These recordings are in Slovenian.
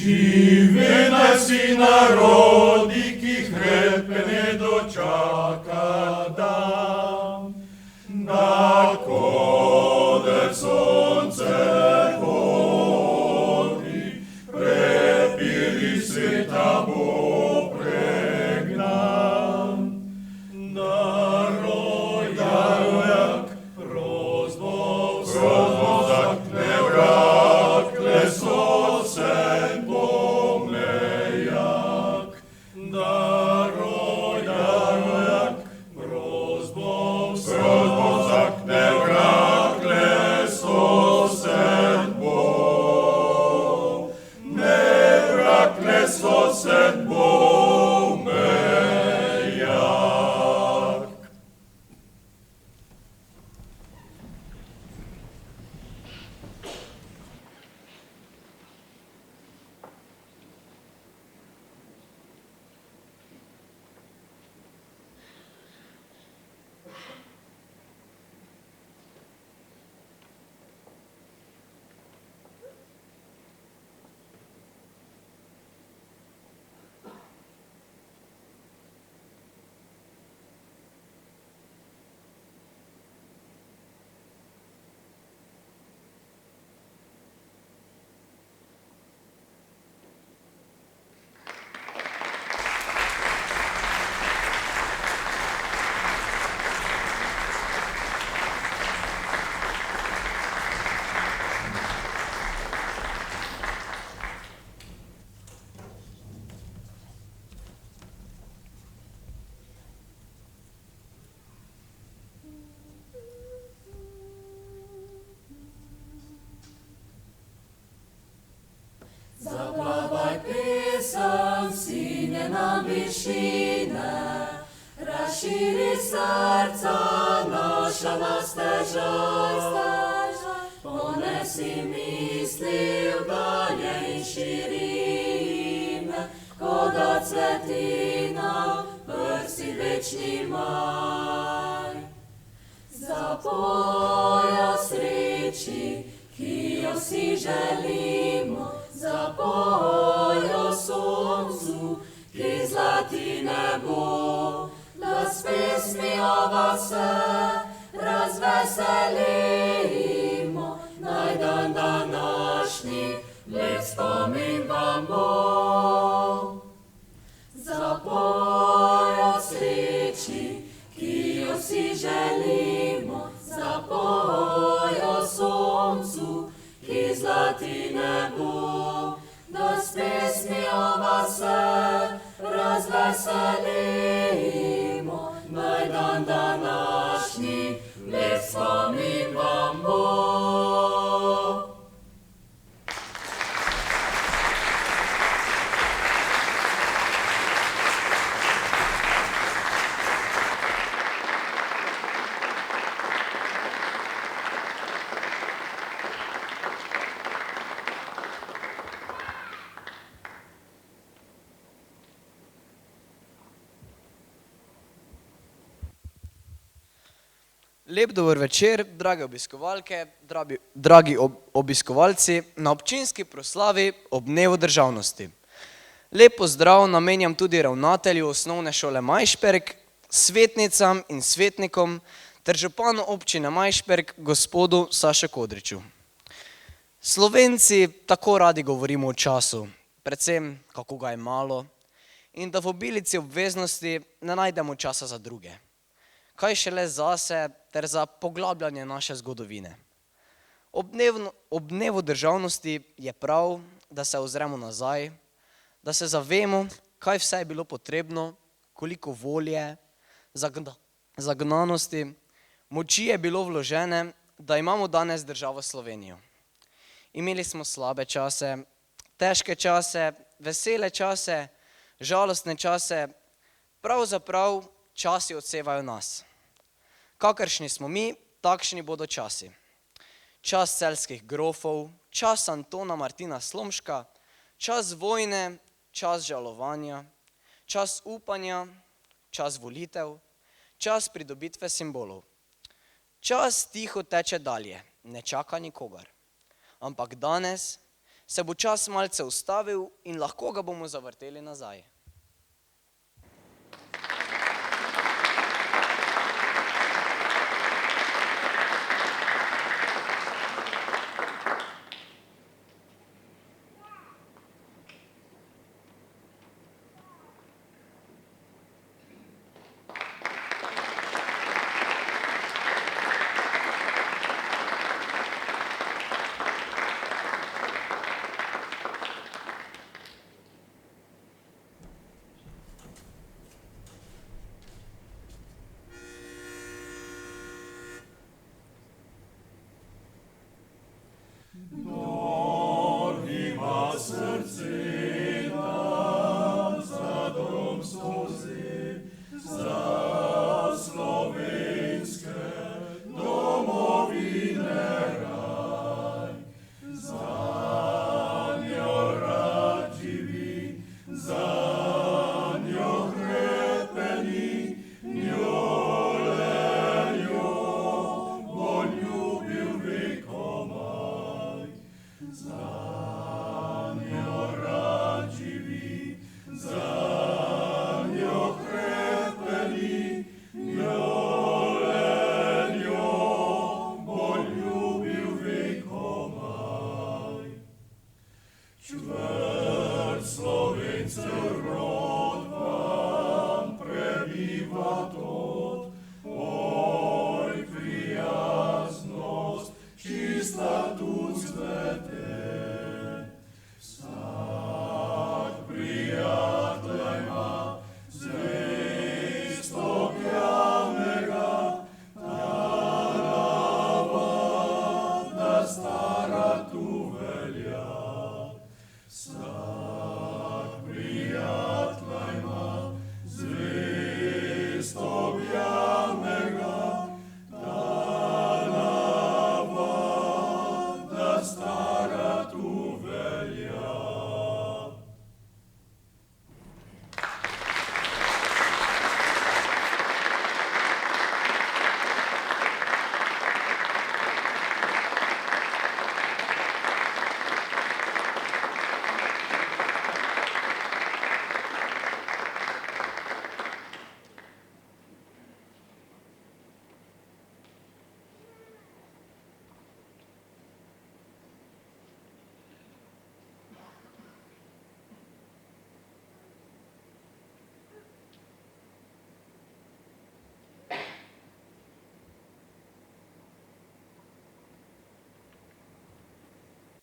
Živi naj vsi narodi, ki hrepne dočaka dan, da kodek sonce hodi, prepiri sveta bo pregnan. Da rojak prozbo zakne vrak, leso sen pomejak. Da rojak prozbo zakne vrak, leso sen pomejak. Leso sen pomejak. Zaplavaj pesem, sinje na višine, razširi srca naša na stežaj. Ponesi misli v dalje in širine, ko da cveti na prsi večni maj. Zapoj o sreči, ki jo si želimo, zapoj o soncu, ki zlati nebo, da s pesmijo vas se razveselimo, naj dan današnji lep spomin vam bo. Zapoj o sreči, ki jo si želimo, zapoj o soncu, ki zlati nebo, da s pesmijo vas se razveselimo, naj dan današnji lep spomin vam bo. Lep dober večer, drage obiskovalke, dragi obiskovalci na občinski proslavi ob dnevu državnosti. Lep pozdrav namenjam tudi ravnatelju osnovne šole Majšperk, svetnicam in svetnikom ter županu občine Majšperk, gospodu Sašu Kodriču. Slovenci tako radi govorimo o času, predvsem kako ga je malo in da v obilici obveznosti ne najdemo časa za druge. Kaj šele zase ter za poglabljanje naše zgodovine. Ob dnevu državnosti je prav, da se ozremo nazaj, da se zavemo, kaj vse je bilo potrebno, koliko volje, zagnanosti, moči je bilo vložene, da imamo danes državo Slovenijo. Imeli smo slabe čase, težke čase, vesele čase, žalostne čase, pravzaprav časi odsevajo nas. Kakršni smo mi, takšni bodo časi. Čas celjskih grofov, čas Antona Martina Slomška, čas vojne, čas žalovanja, čas upanja, čas volitev, čas pridobitve simbolov. Čas tiho teče dalje, ne čaka nikogar. Ampak danes se bo čas malce ustavil in lahko ga bomo zavrteli nazaj.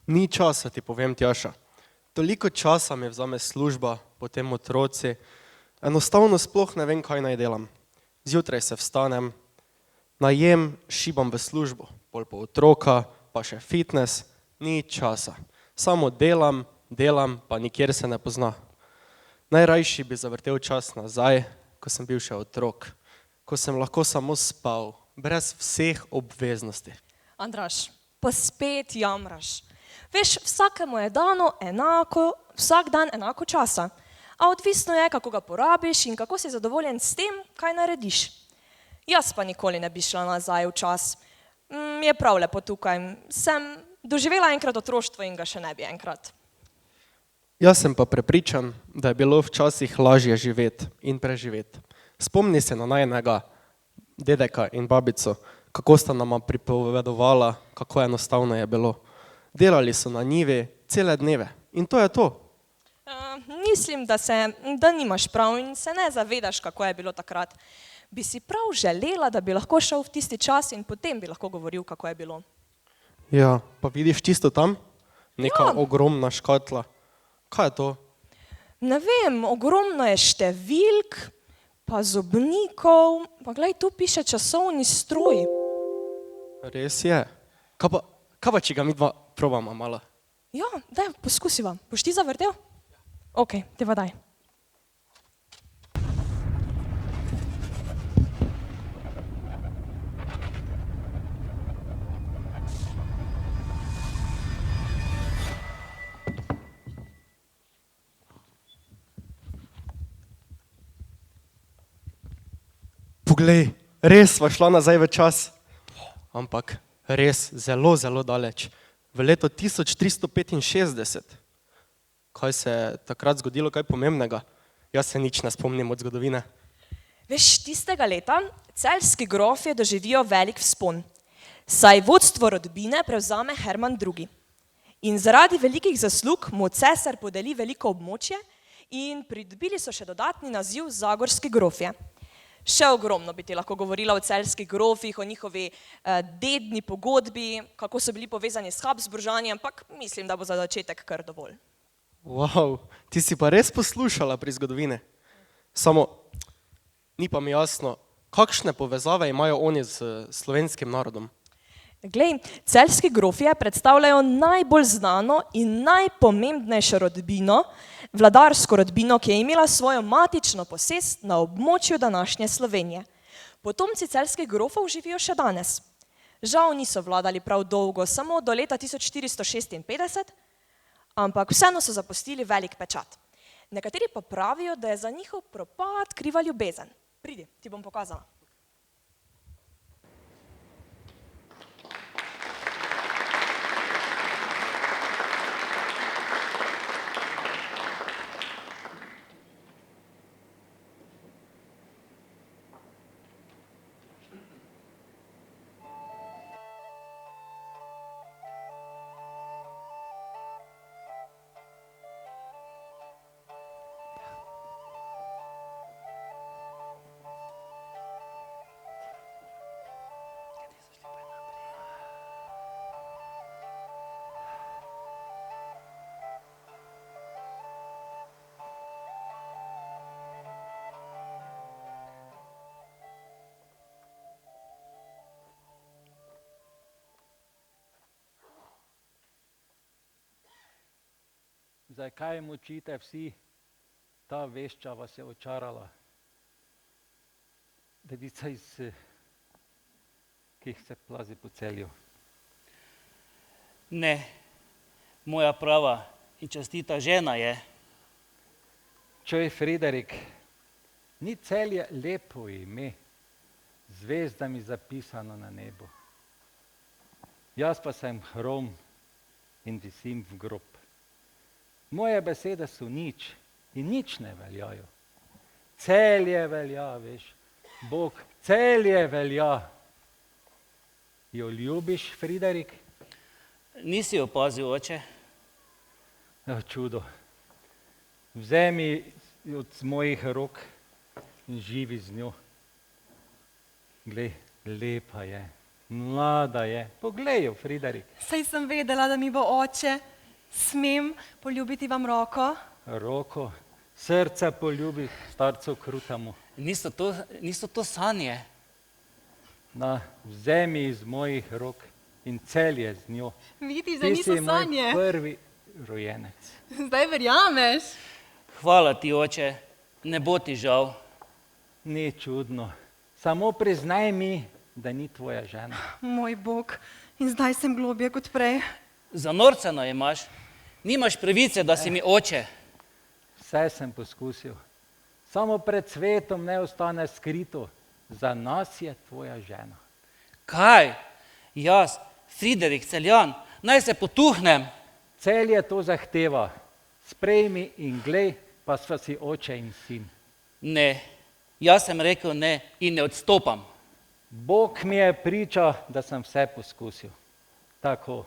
Ni časa, ti povem, Tjaša. Toliko časa mi vzame služba, potem otroci. Enostavno sploh ne vem, kaj naj delam. Zjutraj se vstanem, najem, šibam v službo, pol po otroka, pa še fitness, ni časa. Samo delam, pa nikjer se ne pozna. Najrajši bi zavrtel čas nazaj, ko sem bil še otrok, ko sem lahko samo spal, brez vseh obveznosti. Andraž, pa spet jamraš. Veš, vsakemu je dano enako, vsak dan enako časa. A odvisno je, kako ga porabiš in kako si zadovoljen s tem, kaj narediš. Jaz pa nikoli ne bi šla nazaj v čas. Je prav lepo tukaj. Sem doživela enkrat otroštvo in ga še ne bi enkrat. Jaz sem pa prepričan, da je bilo včasih lažje živeti in preživeti. Spomni se na najinega dedeka in babico, kako sta nama pripovedovala, kako enostavno je bilo. Delali so na njivi cele dneve in to je to. Mislim, da nimaš prav in se ne zavedaš, kako je bilo takrat. Bi si prav želela, da bi lahko šel v tisti čas in potem bi lahko govoril, kako je bilo. Ja, pa vidiš tisto tam? Neka ogromna škatla. Kaj je to? Ne vem, ogromno je številk, pa zobnikov, pa glej, tu piše časovni stroj. Res je. Kaj pa, če ga mi dva probamo malo? Ja, daj, poskusiva. Boš ti zavrtel? Ok, teva daj. Poglej, res sva šla nazaj v čas. Ampak res zelo, zelo daleč. v leto 1365. Kaj se je takrat zgodilo, kaj pomembnega? Jaz se nič ne spomnim od zgodovine. Veš, tistega leta celjski grofje doživijo velik vzpon, saj vodstvo rodbine prevzame Herman II. In zaradi velikih zaslug mu cesar podeli veliko območje in pridobili so še dodatni naziv Zagorski grofje. Še ogromno bi ti lahko govorila o celjskih grofih, o njihovi dedni pogodbi, kako so bili povezani s Habsburžani, ampak mislim, da bo za začetek kar dovolj. Wow, ti si pa res poslušala pri zgodovini. Samo, ni pa mi jasno, kakšne povezave imajo oni s slovenskim narodom? Glej, celjski grofje predstavljajo najbolj znano in najpomembnejšo rodbino, vladarsko rodbino, ki je imela svojo matično posest na območju današnje Slovenije. Potomci celjskih grofov živijo še danes. Žal niso vladali prav dolgo, samo do leta 1456, ampak vseeno so zapustili velik pečat. Nekateri pa pravijo, da je za njihov propad kriva ljubezen. Pridi, ti bom pokazala. Zakaj mučite vsi, ta vešča vas je očarala? Devica ki se plazi po Celju. Ne, moja prava in častita žena je. Čuj, Friderik, ni Celje lepo ime, zvezdami zapisano na nebu. Jaz pa sem hrom in visim v grob. Moje besede so nič in nič ne veljajo. Celje velja, veš, Bog, Celje velja. Jo ljubiš, Friderik? Nisi opazil, oče? Ja, čudo. Vzemi od mojih rok in živi z njo. Glej, lepa je, mlada je. Poglej jo, Friderik. Saj sem vedela, da mi bo oče. Smem poljubiti vam roko? Roko, srce poljubi, starcu krutamo. Niso to sanje. Na, vzemi iz mojih rok in Celje z njo. Vidiš, da niso sanje. Ti si moj prvi rojenec. Zdaj verjameš? Hvala ti, oče, ne bo ti žal. Ni čudno, samo priznaj mi, da ni tvoja žena. Moj Bog, in zdaj sem globje kot prej. Za norca no imaš, nimaš pravice, da si mi oče. Vse sem poskusil, samo pred svetom ne ostane skrito, za nas je tvoja žena. Kaj? Jaz, Friderik Celjan, naj se potuhnem. Celje to zahteva, sprejmi in glej, pa sva si oče in sin. Ne, jaz sem rekel ne in ne odstopam. Bog mi je priča, da sem vse poskusil. Tako.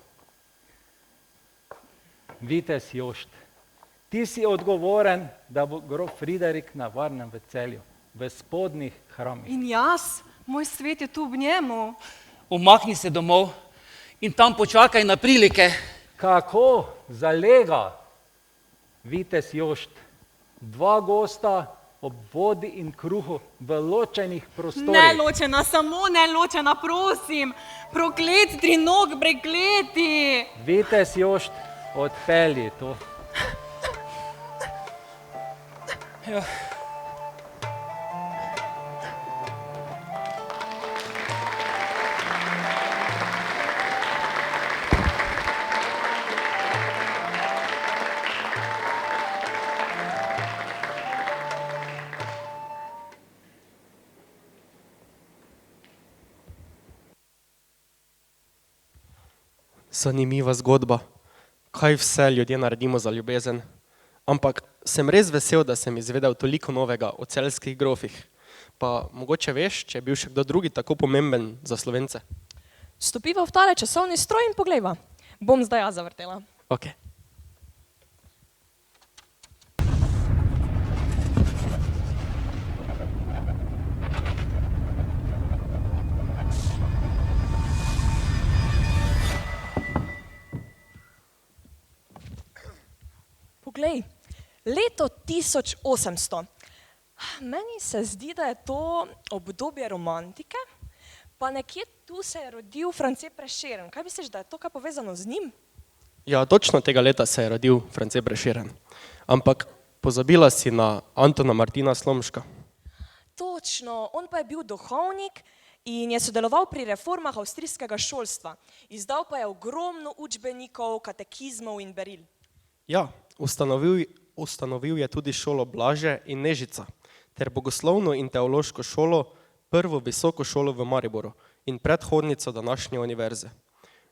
Vitez Jošt, ti si odgovoren, da bo grof Friderik na varnem v Celju, v spodnjih hramih. In jaz, moj svet je tu v njemu. Umakni se domov in tam počakaj na prilike. Kako? Zalega. Vitez Jošt, 2 gosta ob vodi in kruhu v ločenih prostorih. Neločena, samo neločena, prosim. Proklet trinog, prekleti. Vitez Jošt, odpelji to. Ja. Zanimiva zgodba. Kaj vse ljudje naredimo za ljubezen. Ampak sem res vesel, da sem izvedel toliko novega o celjskih grofih. Pa mogoče veš, če je bil še kdo drugi tako pomemben za Slovence? Stopiva v tale časovni stroj in poglejva. Bom zdaj jaz zavrtela. Ok. Poglej, leto 1800. Meni se zdi, da je to obdobje romantike, pa nekje tu se je rodil France Prešeren. Kaj misliš, da je to kaj povezano z njim? Ja, točno tega leta se je rodil France Prešeren. Ampak pozabila si na Antona Martina Slomška. Točno, on pa je bil duhovnik in je sodeloval pri reformah avstrijskega šolstva. Izdal pa je ogromno učbenikov, katekizmov in beril. Ja, ustanovil je tudi šolo Blaže in Nežica, ter bogoslovno in teološko šolo, prvo visoko šolo v Mariboru in predhodnico današnje univerze.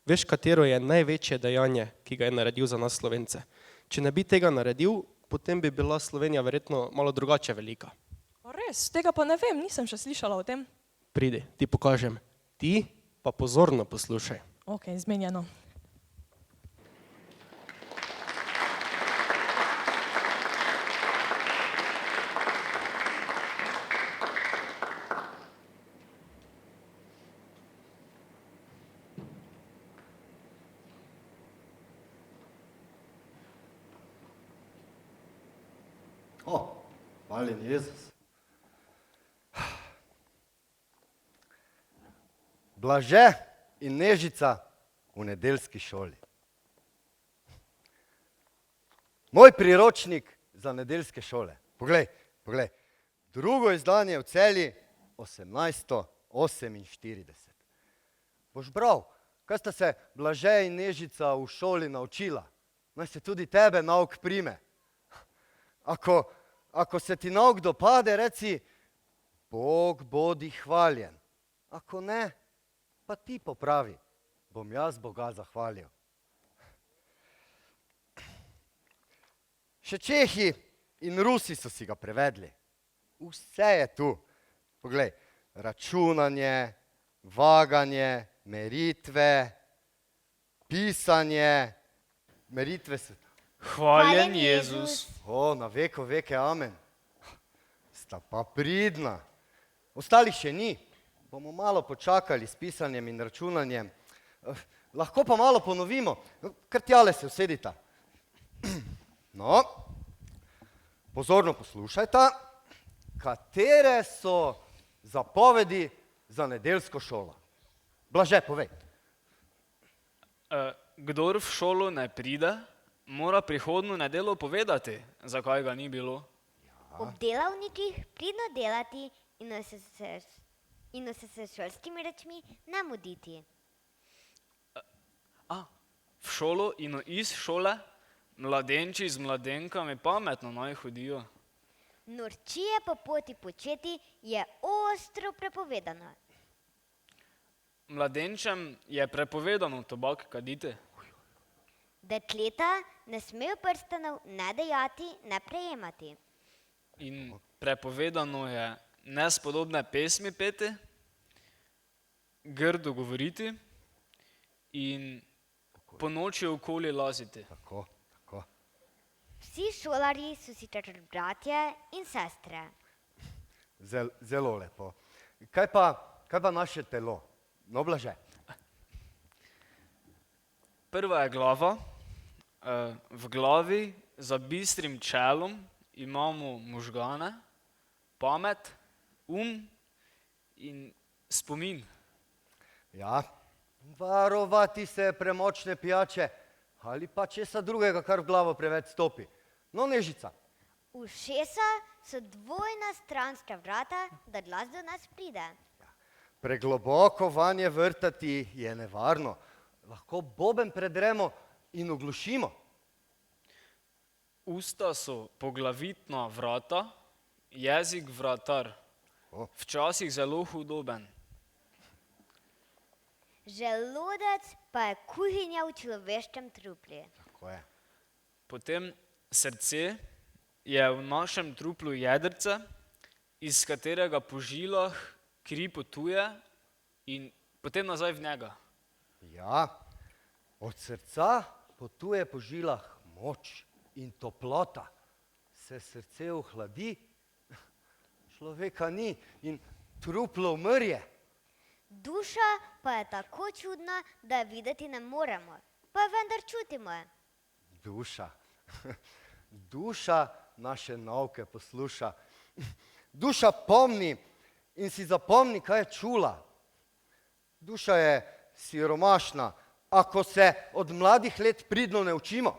Veš, katero je največje dejanje, ki ga je naredil za nas Slovence? Če ne bi tega naredil, potem bi bila Slovenija verjetno malo drugače velika. Pa res, tega pa ne vem, nisem še slišala o tem. Pridi, ti pokažem. Ti pa pozorno poslušaj. Ok, zmenjeno. Hvaljen Jezus. Blaže in Nežica v nedeljski šoli. Moj priročnik za nedeljske šole. Poglej. Drugo izdanje v Celji 1848. Boš bral, kaj sta se Blaže in Nežica v šoli naučila? Naj se tudi tebe nauk prime. Ako se ti nauk dopade, reci, Bog bodi hvaljen. Ako ne, pa ti popravi, bom jaz Boga zahvalil. Še Čehi in Rusi so si ga prevedli. Vse je tu. Poglej, računanje, vaganje, meritve, pisanje, meritve so... Hvaljen Jezus. Na veko veke, amen. Sta pa pridna. Ostalih še ni. Bomo malo počakali s pisanjem in računanjem. Lahko pa malo ponovimo. Kar tjale se usedita. No, pozorno poslušajta. Katere so zapovedi za nedeljsko šolo? Blaže, povej. Kdor v šolo ne pride, mora prihodnjo nedeljo povedati, zakaj ga ni bilo. Ob delavnikih pridno delati in se s šolskimi rečmi ne muditi. V šolo in iz šole mladenči z mladenkami pametno naj hodijo. Norčije po poti početi je ostro prepovedano. Mladenčem je prepovedano tobak kaditi. Dekleta ne smejo prstanov ne dajati, ne prejemati. In prepovedano je nespodobne pesmi peti, grdo govoriti in po noči okoli laziti. Tako. Vsi šolarji so si bratje in sestre. Zelo lepo. Kaj pa naše telo? No, Blaže. Prva je glava. V glavi za bistrim čelom imamo možgane, pamet, in spomin. Ja, varovati se premočne pijače ali pa česa drugega, kar v glavo preveč stopi. No, Nežica. Ušesa so dvojna stranska vrata, da glas do nas pride. Pregloboko vanje vrtati je nevarno. Lahko boben predremo in oglušimo. Usta so poglavitna vrata, jezik vratar. Včasih zelo hudoben. želodec pa je kuhinja v človeškem truplu. Tako je. Potem srce je v našem truplu jedrce, iz katerega po žilah kri potuje in potem nazaj v njega. Ja, od srca potuje po žilah moč in toplota. Se srce ohladi, človeka ni in truplo umrje. Duša pa je tako čudna, da je videti ne moremo, pa vendar čutimo je. Duša. Duša naše nauke posluša. Duša pomni in si zapomni, kaj je čula. Duša je siromašna, ako se od mladih let pridno ne učimo.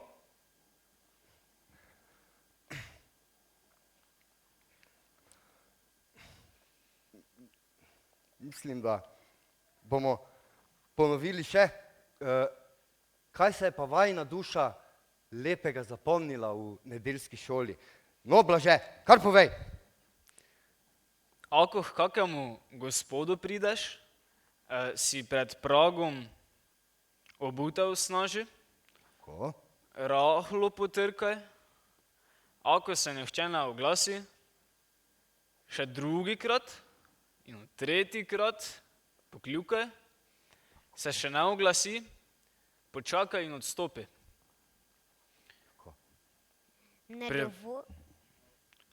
Mislim, da bomo ponovili še, kaj se je pa vajina duša lepega zapomnila v nedeljski šoli. No, Blaže, kar povej. Ako k kakemu gospodu prideš, si pred pragom obutev snaži, Ko? rahlo potrkaj, ako se nihče ne oglasi, še drugikrat in tretjikrat pokljukaj, se še ne oglasi, počakaj in odstopi. Ne Pri- dovo-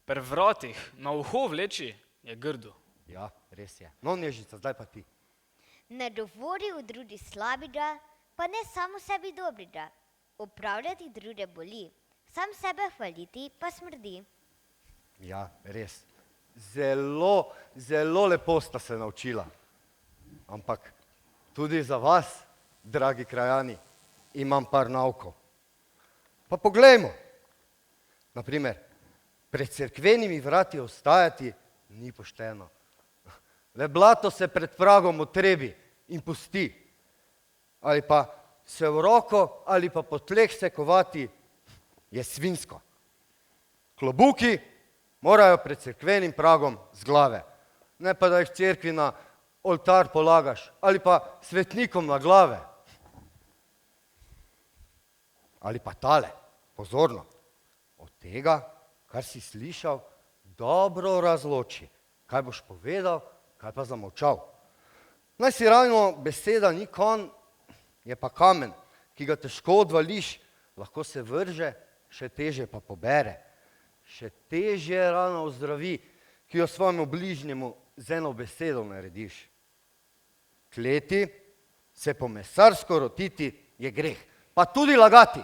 Pri vratih na uho vleči je grdo. Ja, res je. No, Nežica, zdaj pa ti. Ne dovoli v drugi slabega, pa ne samo sebi dobrega. Upravljati druge boli, sam sebe hvaliti pa smrdi. Ja, res. Zelo, zelo lepo sta se naučila. Ampak tudi za vas, dragi krajani, imam par naukov. Pa poglejmo. Naprimer, pred cerkvenimi vrati ostajati ni pošteno. Le blato se pred pragom otrebi in pusti. Ali pa se v roko ali pa po tleh sekovati je svinjsko. Klobuki morajo pred cerkvenim pragom z glave. Ne pa da jih v cerkvi na oltar polagaš ali pa svetnikom na glave. Ali pa tale, pozorno. Od tega, kar si slišal, dobro razloči, kaj boš povedal, kaj pa zamolčal. Naj si ravno beseda ni konj, je pa kamen, ki ga težko odvališ, lahko se vrže, še teže pa pobere. Še težje rano ozdravi, ki jo svojemu bližnjemu z eno besedo narediš. Kleti, se po mesarsko rotiti je greh, pa tudi lagati.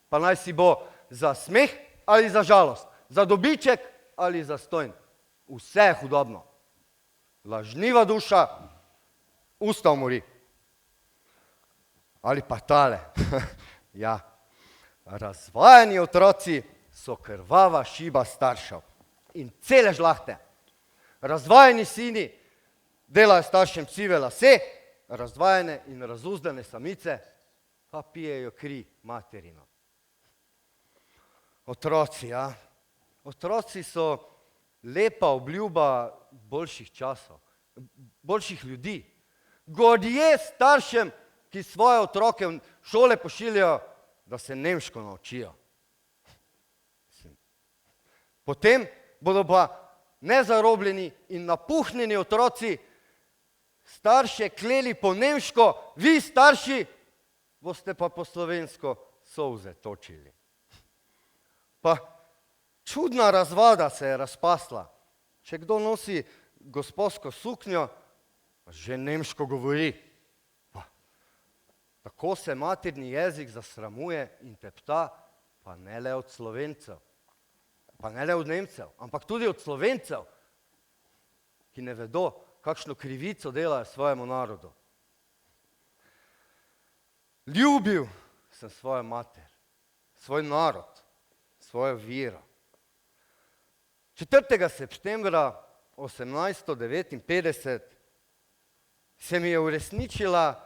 Pa naj si bo za smeh ali za žalost, za dobiček ali za stojn. Vse je hudobno. Lažniva duša, usta umori. Ali pa tale, ja, razvajani otroci so krvava šiba staršev in cele žlahte. Razvajeni sini delajo staršem sive lase, razvajene in razuzdane samice pa pijejo kri materino. Otroci, ja. Otroci so lepa obljuba boljših časov, boljših ljudi. Godje staršem, ki svoje otroke v šole pošiljajo, da se nemško naučijo. Potem bodo pa nezarobljeni in napuhnjeni otroci starše kleli po nemško, vi starši boste pa po slovensko solze točili. Pa čudna razvada se je razpasla. Če kdo nosi gosposko suknjo, že nemško govori. Pa, tako se materni jezik zasramuje in tepta, pa ne le od Slovencev, pa ne le od Nemcev, ampak tudi od Slovencev, ki ne vedo, kakšno krivico delajo svojemu narodu. Ljubil sem svojo mater, svoj narod, svojo vero. 4. septembra 1859 se mi je uresničila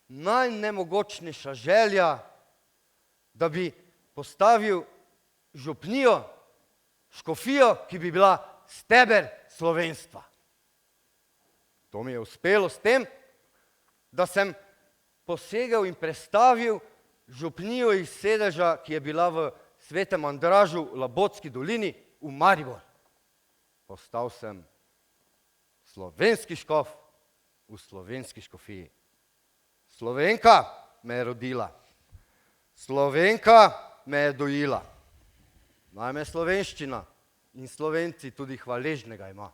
najnemogočnejša želja, da bi postavil župnijo, škofijo, ki bi bila steber slovenstva. To mi je uspelo s tem, da sem posegel in prestavil župnijo iz sedeža, ki je bila v Svetem Andražu v Labotski dolini, v Maribor. Postal sem slovenski škof v slovenski škofiji. Slovenka me je rodila, Slovenka me je dojila. Naj me slovenščina in Slovenci tudi hvaležnega ima.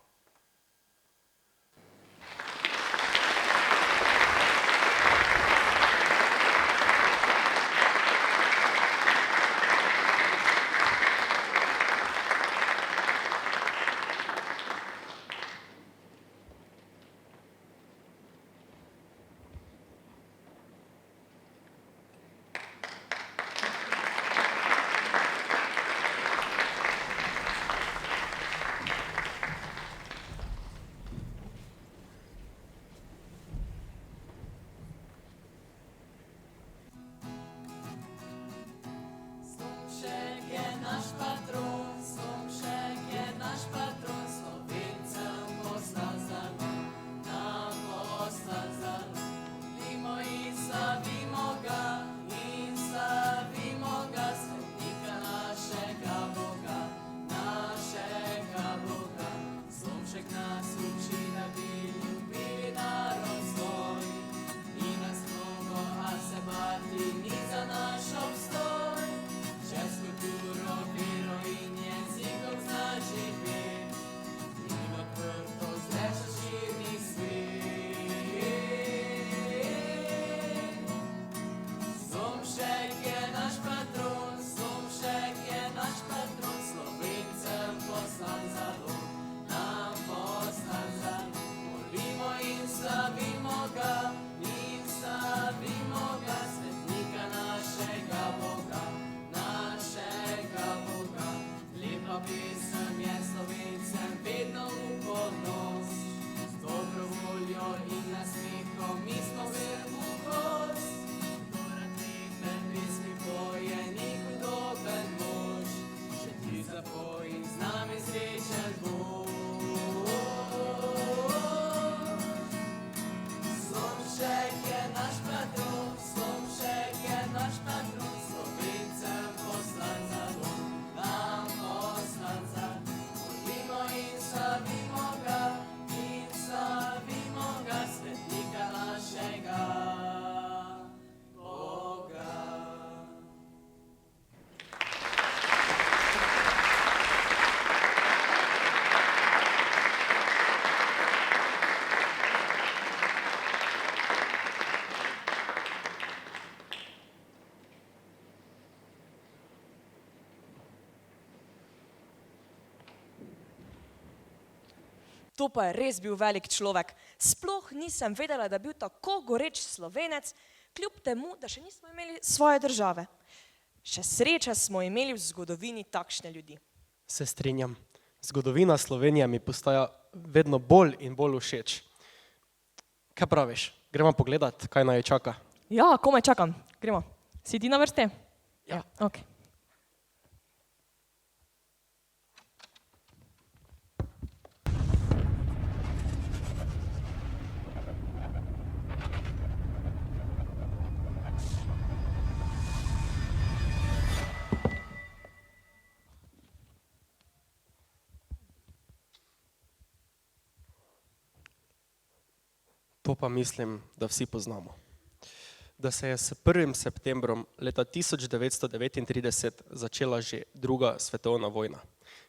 To pa je res bil velik človek. Sploh nisem vedela, da je bil tako goreč Slovenec, kljub temu, da še nismo imeli svoje države. Še sreče smo imeli v zgodovini takšne ljudi. Se strinjam. Zgodovina Slovenije mi postaja vedno bolj in bolj všeč. Kaj praviš? Gremo pogledat, kaj naj čaka? Ja, komaj čakam. Gremo. Si ti na vrsti? Ja. Ok. To pa mislim, da vsi poznamo. Da se je s 1. septembrom leta 1939 začela že druga svetovna vojna,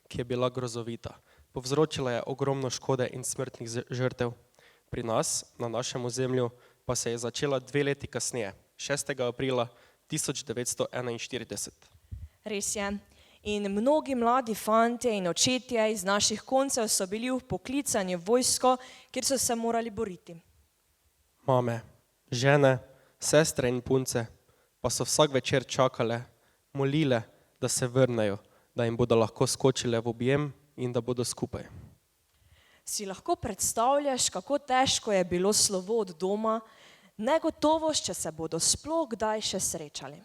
ki je bila grozovita. Povzročila je ogromno škode in smrtnih žrtev. Pri nas, na našem ozemlju, pa se je začela 2 leti kasneje, 6. aprila 1941. Res je. In mnogi mladi fantje in očetje iz naših koncev so bili vpoklicani v vojsko, kjer so se morali boriti. Mame, žene, sestre in punce pa so vsak večer čakale, molile, da se vrnejo, da jim bodo lahko skočile v objem in da bodo skupaj. Si lahko predstavljaš, kako težko je bilo slovo od doma, negotovost, če se bodo sploh kdaj še srečali.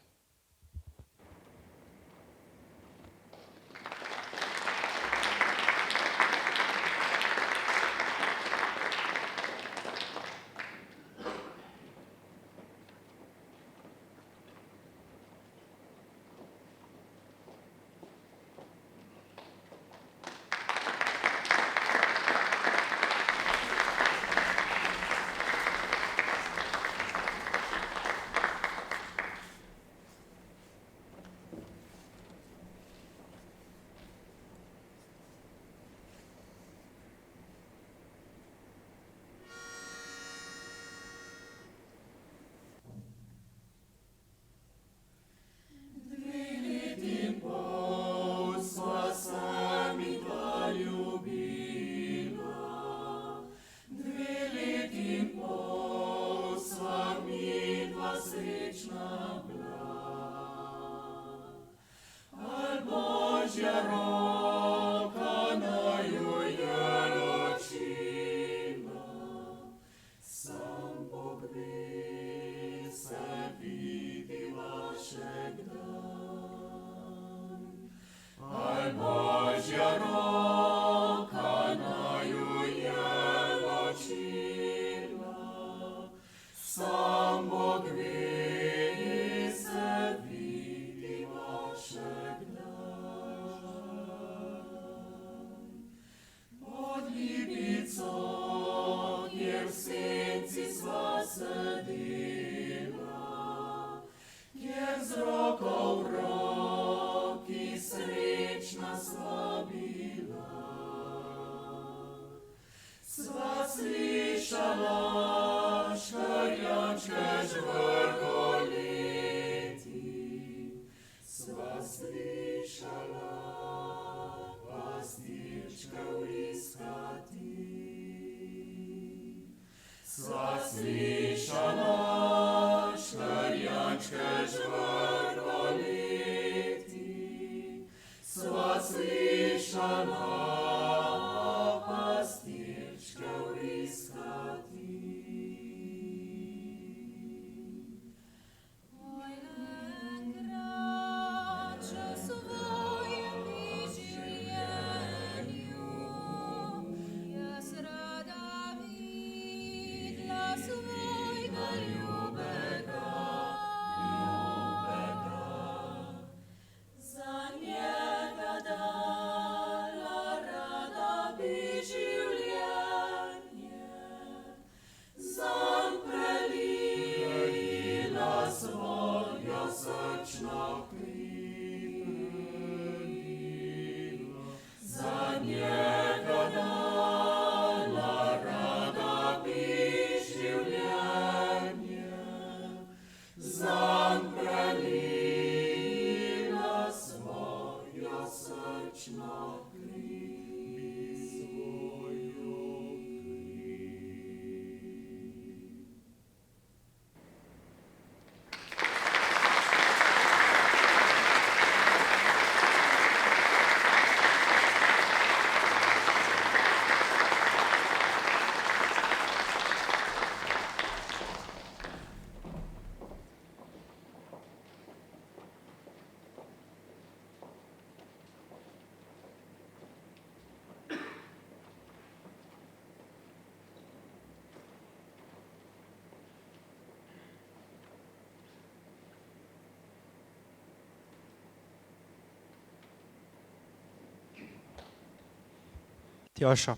Tjaša,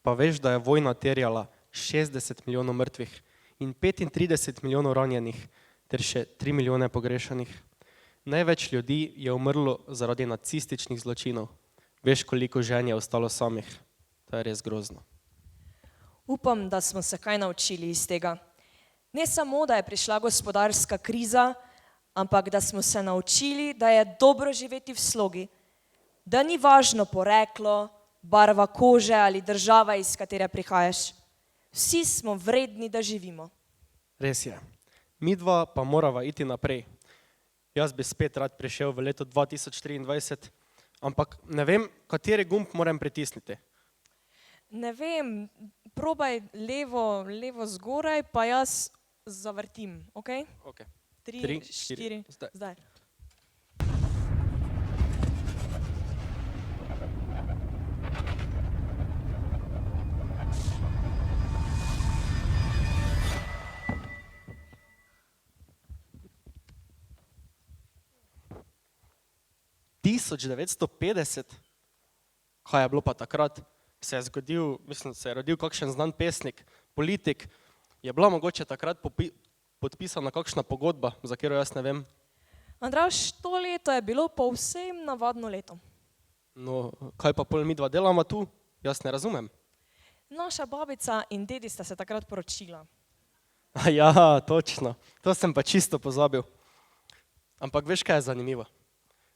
pa veš, da je vojna terjala 60 milijonov mrtvih in 35 milijonov ranjenih ter še 3 milijone pogrešanih. Največ ljudi je umrlo zaradi nacističnih zločinov. Veš, koliko žen je ostalo samih. To je res grozno. Upam, da smo se kaj naučili iz tega. Ne samo, da je prišla gospodarska kriza, ampak da smo se naučili, da je dobro živeti v slogi. Da ni važno poreklo, barva kože ali država, iz katere prihajaš. Vsi smo vredni, da živimo. Res je. Midva pa morava iti naprej. Jaz bi spet rad prišel v leto 2023, ampak ne vem, kateri gumb moram pritisniti. Ne vem, probaj levo zgoraj, pa jaz zavrtim, ok? Ok. 3, 4, zdaj. Tisoč 950? Kaj je bilo pa takrat? Se je zgodil, mislim, se je rodil kakšen znan pesnik, politik. Je bila mogoče takrat podpisana kakšna pogodba, za katero jaz ne vem? Andraž, to leto je bilo povsem navadno leto. No, kaj pa pol midva delava tu? Jaz ne razumem. Naša babica in dedi sta se takrat poročila. Ja, točno. To sem pa čisto pozabil. Ampak veš, kaj je zanimivo?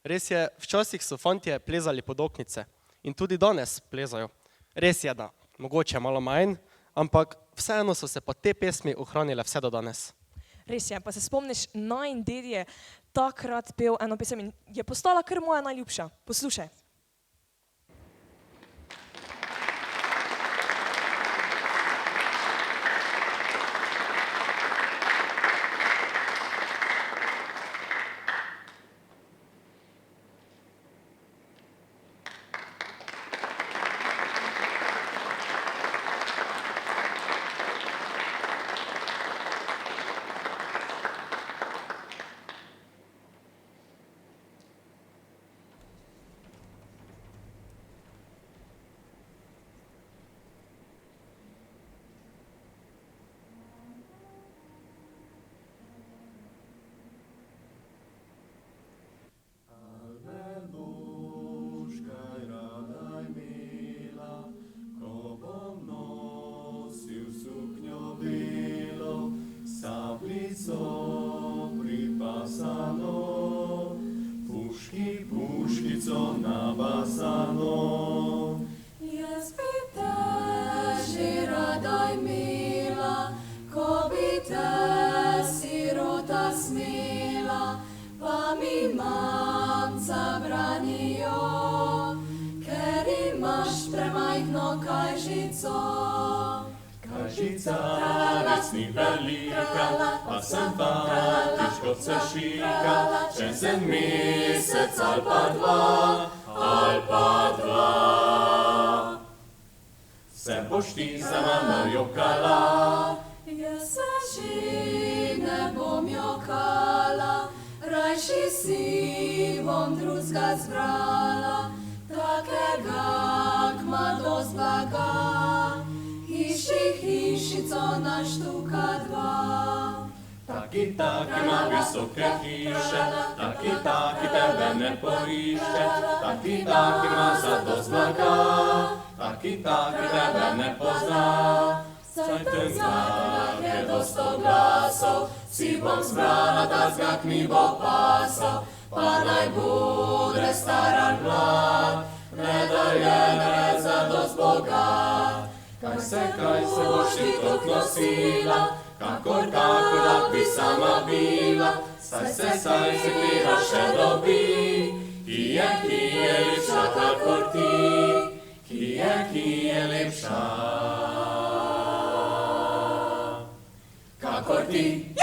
Res je, včasih so fantje plezali pod oknice in tudi danes plezajo. Res je, da mogoče malo manj, ampak vseeno so se pa te pesmi ohranile vse do danes. Res je, pa se spomniš, najin ded je takrat pel eno pesem in je postala kar moja najljubša. Poslušaj. Jaz bi te že rada imela, ko bi te sirota smela, pa mi mamca branijo, ker imaš premajhno kajžico. Kajžica res ni velika, pa sem fatič kot se šika, čez en mesec ali pa dva, se boš ti za mano jokala. Jaz se že ne bom jokala, rajši si bom drugega zbrala, takega, k'ma dost blaga, hišico naštuka dva. Taki ima visoke hiše, taki tebe ne porišče, taki ima zadost blaga, taki tebe ne pozna. Saj ten znak je dosto glasov, si bom zbrala, ta znak mi bo pasal, pa naj bude staran mlad, ne da je ne zadost bogat. Kaj se boš ti tok nosila, kakor da bi sama bila, saj se klira še dobi, ki je lepša kakor ti, ki je lepša kakor ti.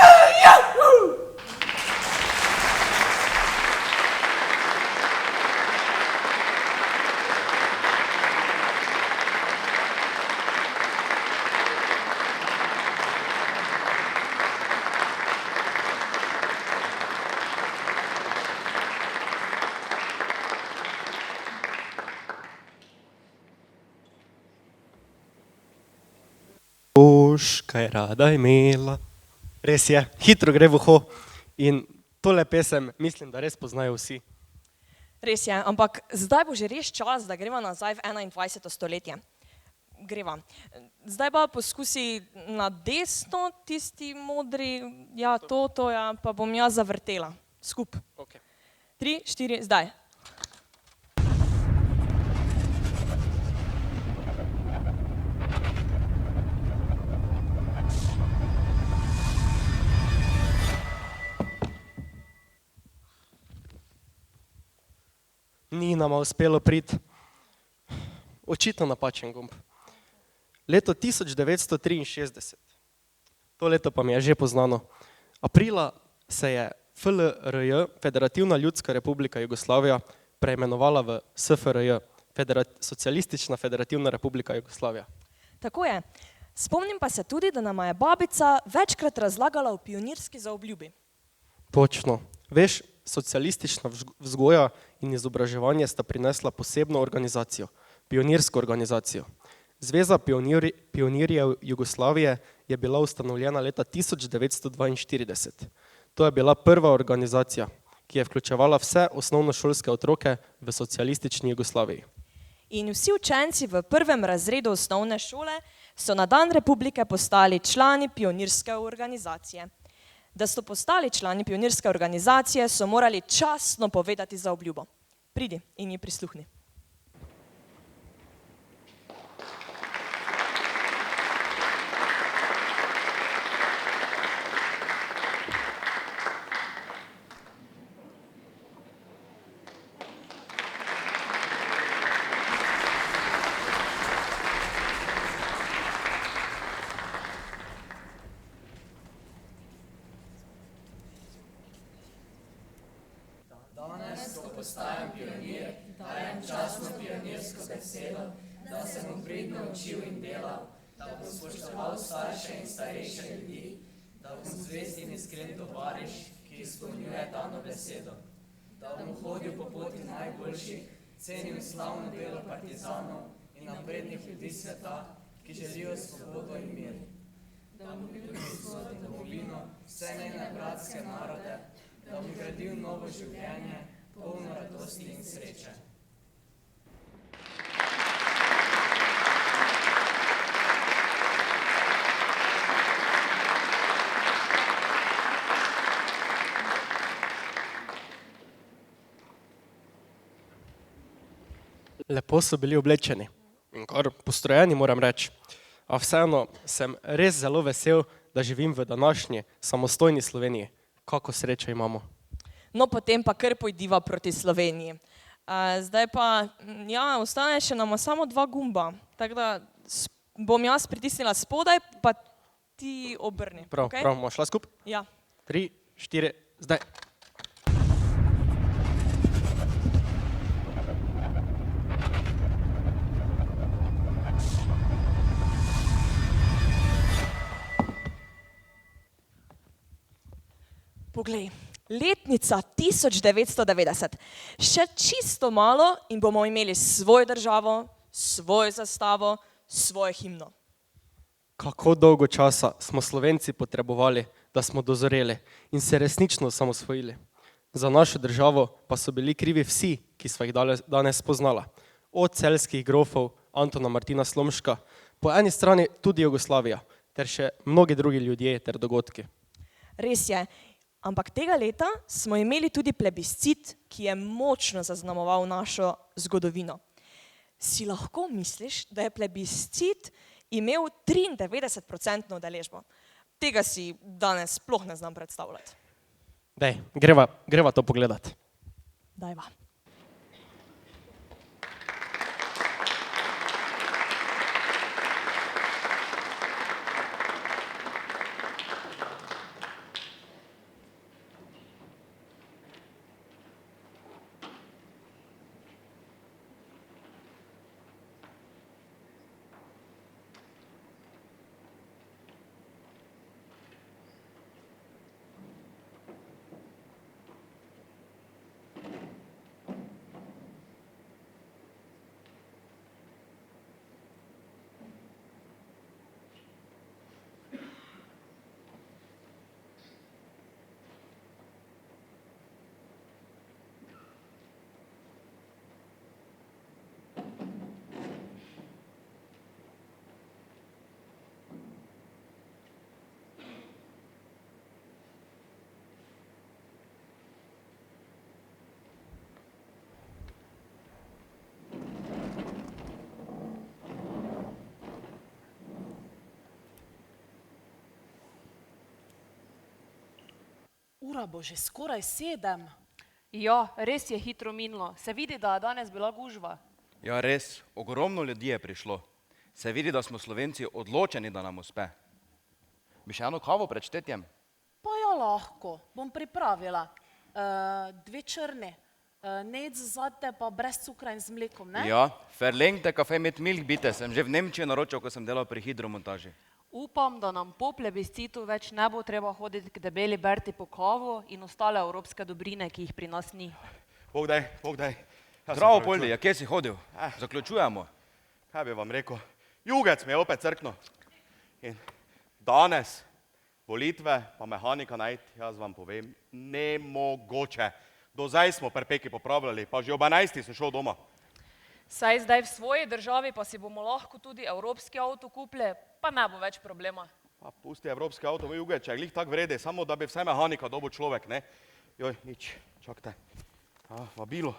Kaj rada imela. Res je, hitro gre v uho in tole pesem mislim, da res poznajo vsi. Res je, ampak zdaj bo že res čas, da greva nazaj v 21. stoletje. Greva. Zdaj pa poskusi na desno, tisti modri, ja, to ja, pa bom jaz zavrtela. Skup. 3, 4, zdaj. Ni nama uspelo priti. Očitno napačen gumb. Leto 1963. To leto pa mi je že poznano. Aprila se je FLRJ, Federativna ljudska republika Jugoslavija, preimenovala v SFRJ, Socialistična federativna republika Jugoslavija. Tako je. Spomnim pa se tudi, da nama je babica večkrat razlagala o pionirski zaobljubi. Točno. Veš, socialistična vzgoja in izobraževanje sta prinesla posebno organizacijo, pionirsko organizacijo. Zveza pionirjev Jugoslavije je bila ustanovljena leta 1942. To je bila prva organizacija, ki je vključevala vse osnovnošolske otroke v socialistični Jugoslaviji. In vsi učenci v prvem razredu osnovne šole so na dan republike postali člani pionirske organizacije. Da so postali člani pionirske organizacije, so morali častno povedati zaobljubo. Pridi in ji prisluhni. Lepo so bili oblečeni in kar postrojeni, moram reči. A vseeno sem res zelo vesel, da živim v današnji samostojni Sloveniji. Kako srečo imamo. No, potem pa kar pojdiva proti Sloveniji. Zdaj pa, ja, ostane še nama samo 2 gumba. Tako da bom jaz pritisnila spodaj, pa ti obrni. Prav, okej? prav, bomo šla skupaj? Ja. 3, 4, zdaj. Poglej, letnica 1990. Še čisto malo in bomo imeli svojo državo, svojo zastavo, svojo himno. Kako dolgo časa smo Slovenci potrebovali, da smo dozoreli in se resnično osamosvojili. Za našo državo pa so bili krivi vsi, ki sva jih danes spoznala. Od celjskih grofov, Antona Martina Slomška, po eni strani tudi Jugoslavija, ter še mnogi drugi ljudje ter dogodki. Res je, ampak tega leta smo imeli tudi plebiscit, ki je močno zaznamoval našo zgodovino. Si lahko misliš, da je plebiscit imel 93% udeležbo? Tega si danes sploh ne znam predstavljati. Dej, greva to pogledati. Dajva. Ura bo že skoraj 7. Ja, res je hitro minilo. Se vidi, da je danes bila gužva. Ja, res, ogromno ljudi je prišlo. Se vidi, da smo Slovenci odločeni, da nam uspe. Bi še eno kavo pred štetjem? Pa ja, lahko, bom pripravila. 2 črni, nec zate pa brez cukra in z mlekom, ne? Ja, Verlengte Kafe mit Milch bitte, sem že v Nemčiji naročil, ko sem delal pri hidromontaži. Upam, da nam po plebiscitu več ne bo treba hoditi k debeli Berti po kavu in ostale evropske dobrine, ki jih pri nas ni. Bog daj. Zdravo, Poldi, ja, kje si hodil? Zaključujemo. Kaj bi vam rekel? Jugec me je opet crknil. In danes volitve pa mehanika najti, jaz vam povem, nemogoče. Do zdaj smo prepeki popravljali, pa že ob 11. sem šel doma. Saj zdaj v svoji državi pa si bomo lahko tudi evropski avto kupili, pa ne bo več problema. Pa pusti evropski avto, moj Jugec, če je glih tak vrede, samo da bi vsaj mehanika dobil človek, ne? Joj, nič, čakajte. Vabilo.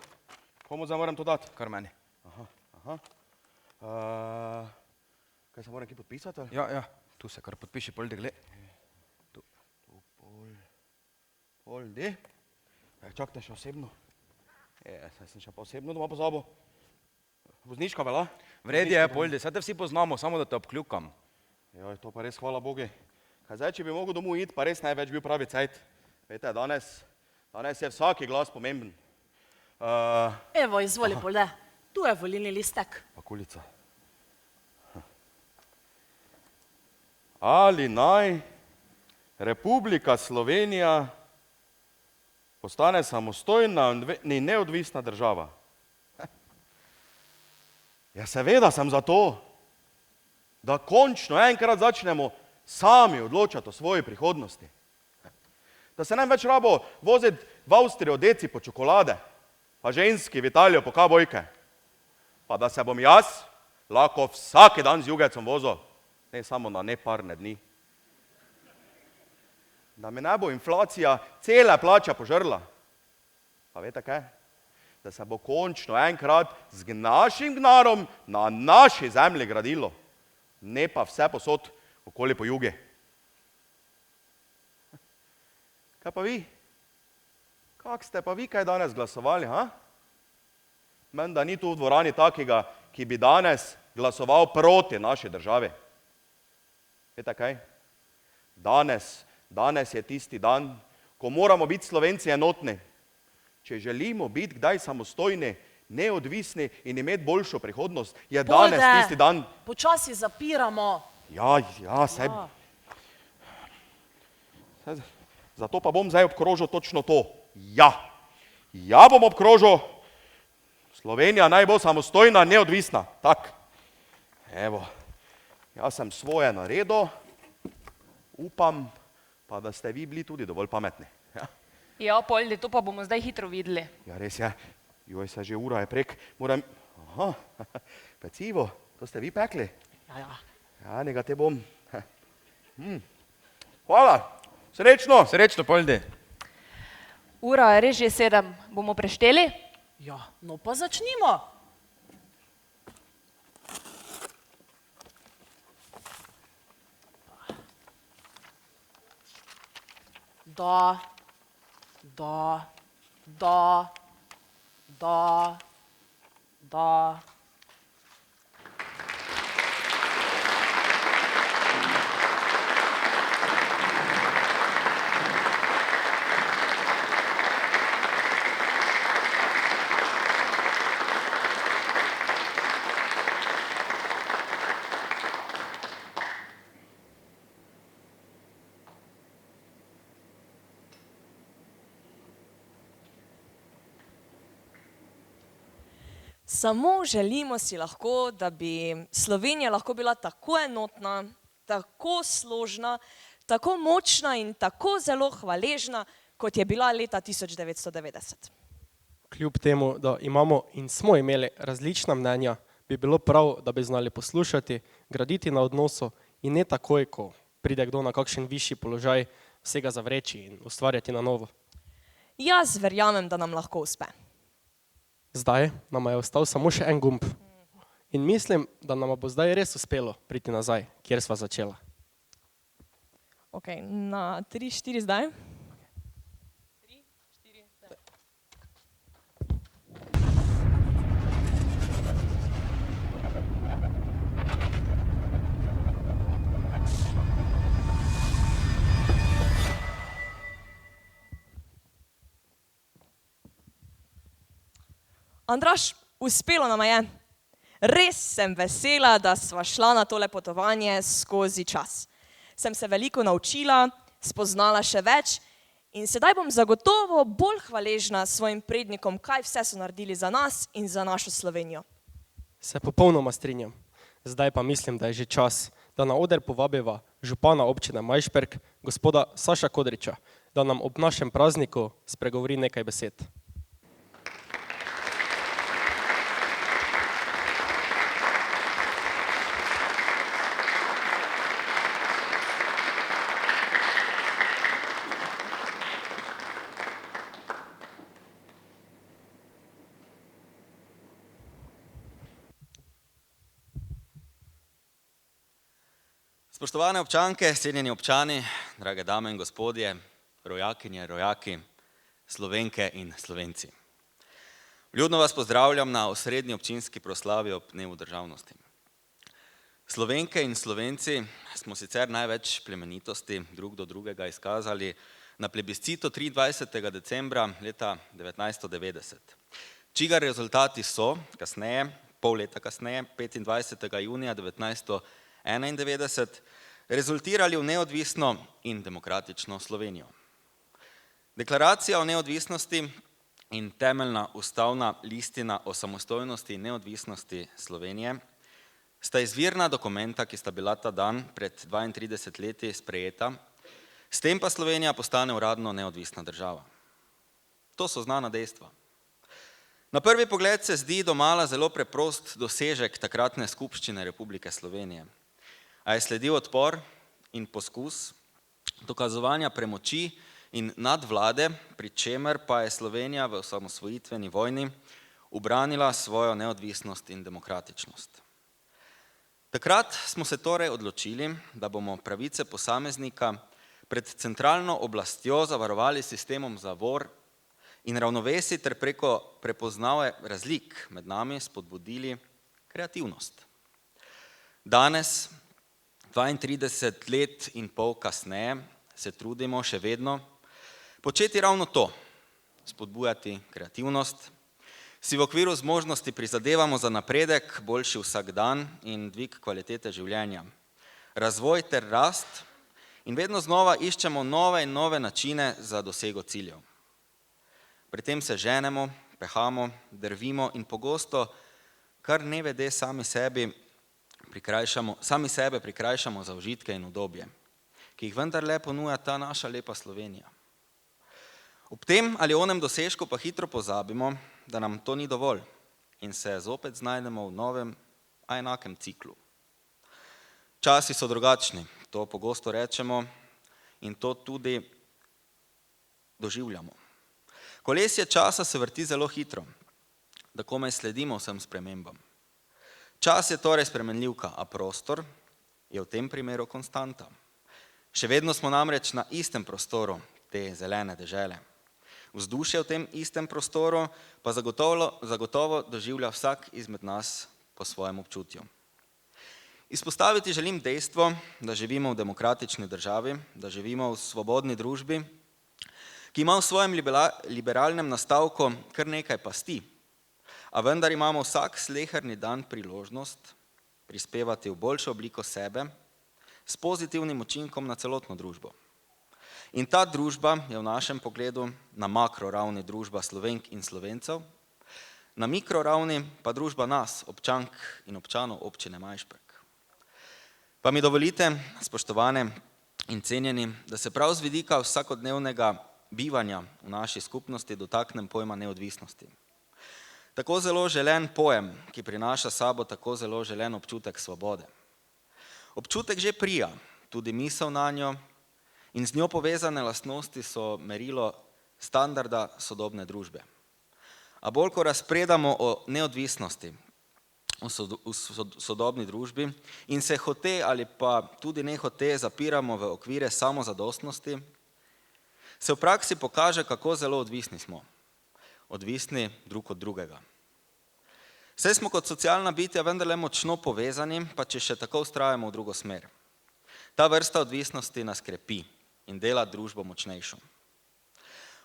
Komu zdaj moram to dati? Kar meni. Kaj se moram kje podpisati? Ja, tu se kar podpiši, Poldi, gled. Poldi. Čakajte še osebno. Saj sem še pa osebno doma pozabil. Vozniška vela? Vredi je, Poldi, saj te vsi poznamo, samo da te obkljukam. Joj, to pa res hvala Bogi. Kaj zdaj, če bi mogel domov iti, pa res največ bil pravi cajt. Vete, danes je vsaki glas pomemben. Evo, izvoli, Polde. Tu je volilni listek. Pakulica. Ali naj Republika Slovenija postane samostojna in neodvisna država? Ja, seveda sem za to, da končno enkrat začnemo sami odločati o svoji prihodnosti. Da se nam več rabo voziti v Avstrijo deci po čokolade, pa ženski v Italijo po kabojke. Pa da se bom jaz lahko vsak dan z Jugecom vozil, ne samo na neparne dni. Da mi ne bo inflacija cele plače požrla. Pa veste kaj? Da se bo končno enkrat z našim gnarom na naši zemlji gradilo, ne pa vse posod okoli po jugi. Kaj pa vi? Kak ste pa vi kaj danes glasovali, ha? Menda ni tu v dvorani takega, ki bi danes glasoval proti naši državi. Veste kaj? Danes je tisti dan, ko moramo biti Slovenci enotni. Če želimo biti kdaj samostojni, neodvisni in imeti boljšo prihodnost, je danes tisti dan. Počasi zapiramo. Ja, saj. Zato pa bom zdaj obkrožil točno to. Ja bom obkrožil. Slovenija naj bo samostojna, neodvisna. Tak. Evo, jaz sem svoje naredil. Upam pa, da ste vi bili tudi dovolj pametni. Ja, Poldi, to pa bomo zdaj hitro videli. Ja, res je. Joj, se že ura je prek. Moram... Aha, pecivo, to ste vi pekli? Ja. Ja, njega te bom. Hvala, srečno. Srečno, Poldi. Ura je res že 7. Bomo prešteli? Ja, no pa začnimo. Da. Samo želimo si lahko, da bi Slovenija lahko bila tako enotna, tako složna, tako močna in tako zelo hvaležna, kot je bila leta 1990. Kljub temu, da imamo in smo imeli različna mnenja, bi bilo prav, da bi znali poslušati, graditi na odnosu in ne takoj, ko pride kdo na kakšen višji položaj, vsega zavreči in ustvarjati na novo. Jaz verjamem, da nam lahko uspe. Zdaj nama je ostal samo še en gumb. In mislim, da nama bo zdaj res uspelo priti nazaj, kjer sva začela. Ok, na 3, 4 zdaj. Andraž, uspelo nama je. Res sem vesela, da sva šla na tole potovanje skozi čas. Sem se veliko naučila, spoznala še več in sedaj bom zagotovo bolj hvaležna svojim prednikom, kaj vse so naredili za nas in za našo Slovenijo. Se popolnoma strinjam. Zdaj pa mislim, da je že čas, da na oder povabiva župana občine Majšperk, gospoda Saša Kodriča, da nam ob našem prazniku spregovori nekaj besed. Spoštovane občanke, cenjeni občani, drage dame in gospodje, rojakinje, rojaki, Slovenke in Slovenci. Vljudno vas pozdravljam na osrednji občinski proslavi ob dnevu državnosti. Slovenke in Slovenci smo sicer največ plemenitosti drug do drugega izkazali na plebiscitu 23. decembra leta 1990, čigar rezultati so kasneje, pol leta kasneje, 25. junija 1991, rezultirali v neodvisno in demokratično Slovenijo. Deklaracija o neodvisnosti in temeljna ustavna listina o samostojnosti in neodvisnosti Slovenije sta izvirna dokumenta, ki sta bila ta dan pred 32 leti sprejeta, s tem pa Slovenija postane uradno neodvisna država. To so znana dejstva. Na prvi pogled se zdi domala zelo preprost dosežek takratne skupščine Republike Slovenije, a je sledil odpor in poskus dokazovanja premoči in nadvlade, pri čemer pa je Slovenija v osamosvojitveni vojni ubranila svojo neodvisnost in demokratičnost. Takrat smo se torej odločili, da bomo pravice posameznika pred centralno oblastjo zavarovali sistemom zavor in ravnovesij ter preko prepoznave razlik med nami spodbudili kreativnost. Danes, 32 let in pol kasneje, se trudimo še vedno početi ravno to, spodbujati kreativnost, si v okviru zmožnosti prizadevamo za napredek, boljši vsak dan in dvig kvalitete življenja, razvoj ter rast in vedno znova iščemo nove in nove načine za dosego ciljev. Pri tem se ženemo, pehamo, drvimo in pogosto kar nevede sami sebe prikrajšamo za užitke in udobje, ki jih vendarle ponuja ta naša lepa Slovenija. Ob tem ali onem dosežku pa hitro pozabimo, da nam to ni dovolj in se zopet znajdemo v novem, a enakem ciklu. Časi so drugačni, to pogosto rečemo in to tudi doživljamo. Kolesje časa se vrti zelo hitro, da komaj sledimo vsem spremembam. Čas je torej spremenljivka, a prostor je v tem primeru konstanta. Še vedno smo namreč na istem prostoru te zelene dežele. Vzdušje v tem istem prostoru pa zagotovo doživlja vsak izmed nas po svojem občutju. Izpostaviti želim dejstvo, da živimo v demokratični državi, da živimo v svobodni družbi, ki ima v svojem liberalnem nastavku kar nekaj pasti, a vendar imamo vsak sleherni dan priložnost prispevati v boljšo obliko sebe s pozitivnim učinkom na celotno družbo. In ta družba je v našem pogledu na makroravni družba Slovenk in Slovencev, na mikroravni pa družba nas, občank in občanov občine Majšperk. Pa mi dovolite, spoštovane in cenjeni, da se prav z vidika vsakodnevnega bivanja v naši skupnosti dotaknem pojma neodvisnosti. Tako zelo želen pojem, ki prinaša sabo tako zelo želen občutek svobode. Občutek že prija, tudi misel nanjo in z njo povezane lastnosti so merilo standarda sodobne družbe. A bolj, ko razpredamo o neodvisnosti v sodobni družbi in se hote ali pa tudi nehote zapiramo v okvire samozadostnosti, se v praksi pokaže, kako zelo odvisni smo. Odvisni drug od drugega. Saj smo kot socialna bitja vendarle močno povezani, pa če še tako vztrajamo v drugo smer. Ta vrsta odvisnosti nas krepi in dela družbo močnejšo.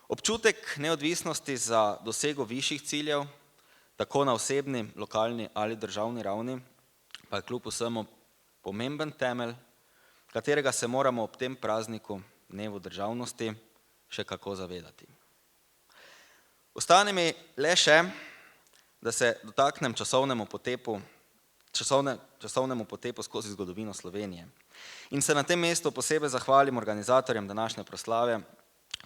Občutek neodvisnosti za dosego višjih ciljev, tako na osebni, lokalni ali državni ravni, pa je kljub vsemu pomemben temelj, katerega se moramo ob tem prazniku, dnevu državnosti, še kako zavedati. Ostane mi le še, da se dotaknem časovnemu potepu skozi zgodovino Slovenije. In se na tem mestu posebej zahvalim organizatorjem današnje proslave,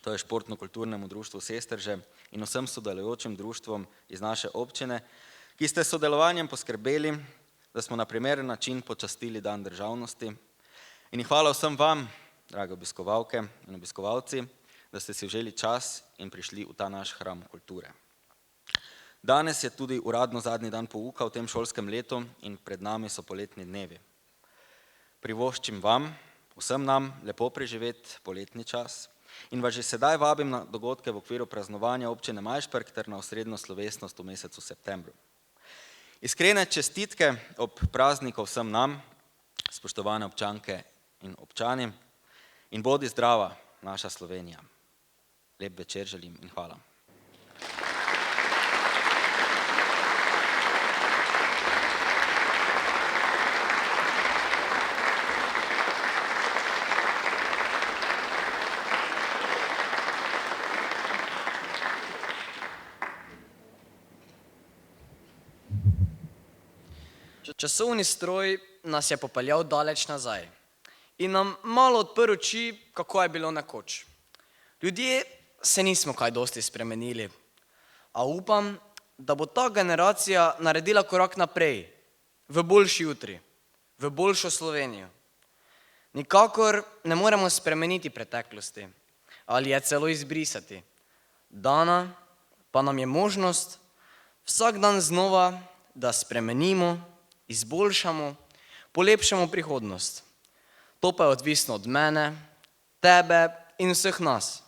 to je Športno-kulturnemu društvu Sestrže in vsem sodelujočim društvom iz naše občine, ki ste s sodelovanjem poskrbeli, da smo na primeren način počastili dan državnosti. In hvala vsem vam, drage obiskovalke in obiskovalci, da ste si vzeli čas in prišli v ta naš hram kulture. Danes je tudi uradno zadnji dan pouka v tem šolskem letu in pred nami so poletni dnevi. Privoščim vam, vsem nam, lepo preživeti poletni čas in vas že sedaj vabim na dogodke v okviru praznovanja občine Majšperk ter na osrednjo slovesnost v mesecu septembru. Iskrene čestitke ob prazniku vsem nam, spoštovane občanke in občani, in bodi zdrava naša Slovenija. Lep večer želim in hvala. Časovni stroj nas je popeljal daleč nazaj in nam malo odprl oči, kako je bilo nekoč. Ljudje se nismo kaj dosti spremenili, a upam, da bo ta generacija naredila korak naprej, v boljši jutri, v boljšo Slovenijo. Nikakor ne moremo spremeniti preteklosti ali je celo izbrisati. Dana pa nam je možnost vsak dan znova, da spremenimo, izboljšamo, polepšamo prihodnost. To pa je odvisno od mene, tebe in vseh nas.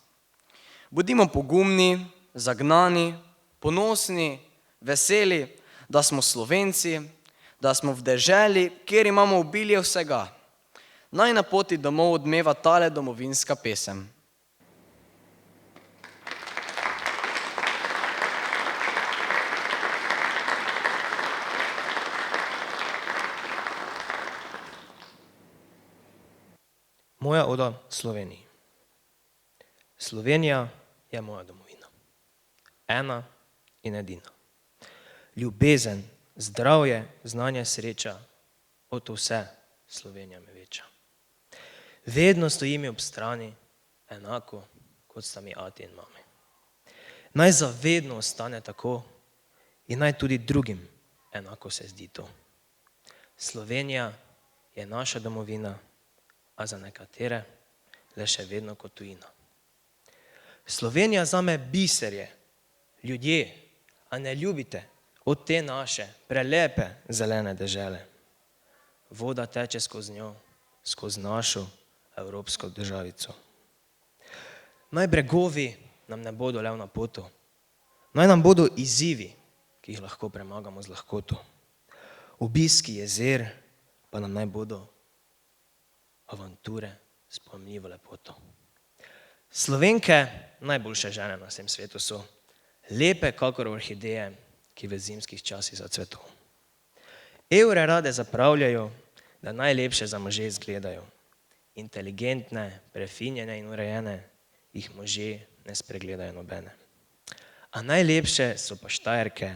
Bodimo pogumni, zagnani, ponosni, veseli, da smo Slovenci, da smo v deželi, kjer imamo obilje vsega. Naj na poti domov odmeva tale domovinska pesem. Moja oda Sloveniji. Slovenija je moja domovina. Ena in edina. Ljubezen, zdravje, znanje, sreča, od vse Slovenija me veča. Vedno stoji mi ob strani, enako kot sta mi ati in mami. Naj zavedno ostane tako in naj tudi drugim enako se zdi to. Slovenija je naša domovina, a za nekatere le še vedno kot tujina. Slovenija zame biser je, ljudje, a ne ljubite od te naše prelepe zelene dežele. Voda teče skozi njo, skozi našo evropsko državico. Naj bregovi nam ne bodo le v napoto, naj nam bodo izzivi, ki jih lahko premagamo z lahkoto. Obiski jezer pa nam naj bodo avanture s pojemljivo lepoto. Slovenke, najboljše žene na vsem svetu so, lepe kakor orhideje, ki v zimskih časih zacveto. Evre rade zapravljajo, da najlepše za može izgledajo. Inteligentne, prefinjene in urejene, jih možje ne spregledajo nobene. A najlepše so pa Štajerke,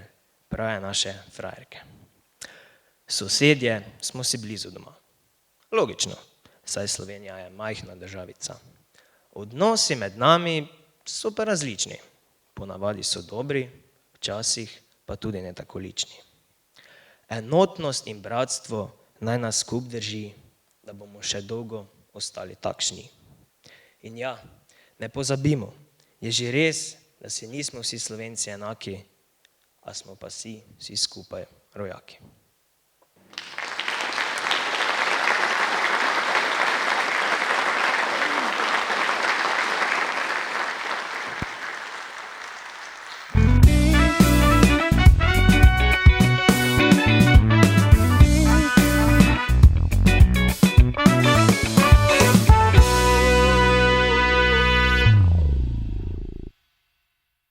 prave naše frajerke. Sosedje smo si blizu doma. Logično, saj Slovenija je majhna državica. Odnosi med nami so pa različni. Ponavadi so dobri, včasih pa tudi ne tako lični. Enotnost in bratstvo naj nas skup drži, da bomo še dolgo ostali takšni. In ja, ne pozabimo, je že res, da si nismo vsi Slovenci enaki, a smo pa si vsi skupaj rojaki.